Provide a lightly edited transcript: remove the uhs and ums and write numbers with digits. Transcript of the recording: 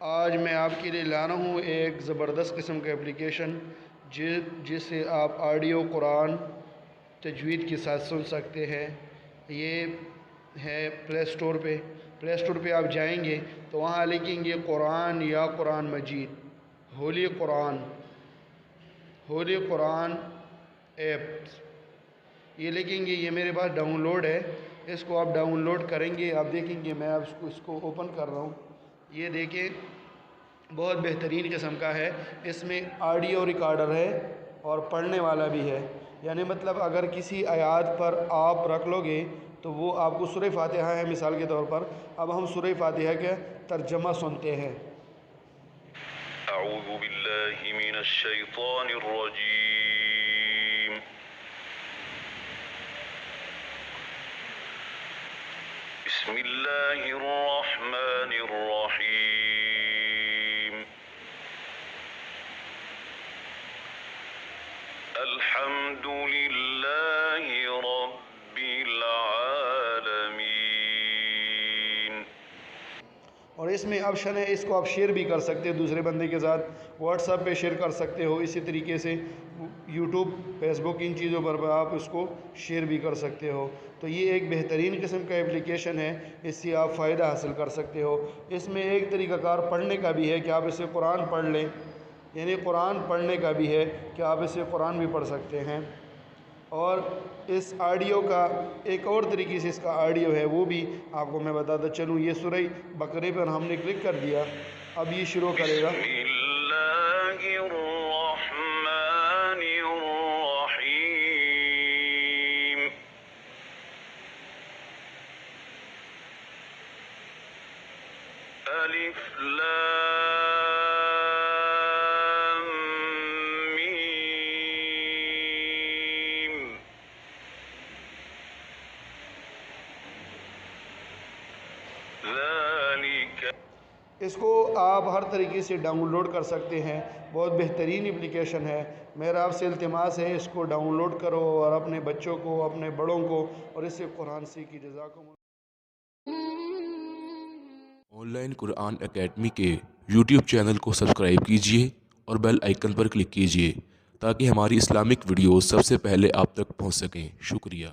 آج میں آپ کے لیے لانا ہوں ایک زبردست قسم کا اپلیکیشن جس سے آپ آڈیو قرآن تجوید کے ساتھ سن سکتے ہیں۔ یہ ہے پلے اسٹور پہ آپ جائیں گے تو وہاں لکھیں گے قرآن یا قرآن مجید، ہولی قرآن ایپس، یہ لکھیں گے۔ یہ میرے پاس ڈاؤن لوڈ ہے، اس کو آپ ڈاؤن لوڈ کریں گے۔ آپ دیکھیں گے میں اس کو اوپن کر رہا ہوں۔ یہ دیکھیں، بہت بہترین قسم کا ہے۔ اس میں آڈیو ریکارڈر ہے اور پڑھنے والا بھی ہے، یعنی مطلب اگر کسی آیات پر آپ رکھ لو گے تو وہ آپ کو سورہ فاتحہ ہے مثال کے طور پر، اب ہم سورہ فاتحہ کا ترجمہ سنتے ہیں۔ اعوذ باللہ من الشیطان الرجیم، بسم اللہ الرحمن الرحیم، الحمد للہ رب العالمین۔ اور اس میں آپشن ہے، اس کو آپ شیئر بھی کر سکتے ہیں دوسرے بندے کے ساتھ، واٹس ایپ پہ شیئر کر سکتے ہو، اسی طریقے سے یوٹیوب، فیس بک، ان چیزوں پر آپ اس کو شیئر بھی کر سکتے ہو۔ تو یہ ایک بہترین قسم کا اپلیکیشن ہے، اس سے آپ فائدہ حاصل کر سکتے ہو۔ اس میں ایک طریقہ کار پڑھنے کا بھی ہے کہ آپ اسے قرآن پڑھ لیں، یعنی قرآن پڑھنے کا بھی ہے کہ آپ اسے قرآن بھی پڑھ سکتے ہیں۔ اور اس آڈیو کا ایک اور طریقے سے اس کا آڈیو ہے، وہ بھی آپ کو میں بتاتا چلوں۔ یہ سورہ بقرہ پر ہم نے کلک کر دیا، اب یہ شروع کرے گا۔ بسم اللہ الرحمن الرحیم، الف لام میم، ذالک۔ اس کو آپ ہر طریقے سے ڈاؤن لوڈ کر سکتے ہیں، بہت بہترین اپلیکیشن ہے۔ میرا آپ سے التماس ہے اس کو ڈاؤن لوڈ کرو اور اپنے بچوں کو، اپنے بڑوں کو، اور اس سے قرآن سیکھی۔ جزاکم اللہ۔ آن لائن قرآن اکیڈمی کے یوٹیوب چینل کو سبسکرائب کیجیے اور بیل آئیکن پر کلک کیجیے تاکہ ہماری اسلامک ویڈیوز سب سے پہلے آپ تک پہنچ سکیں۔ شکریہ۔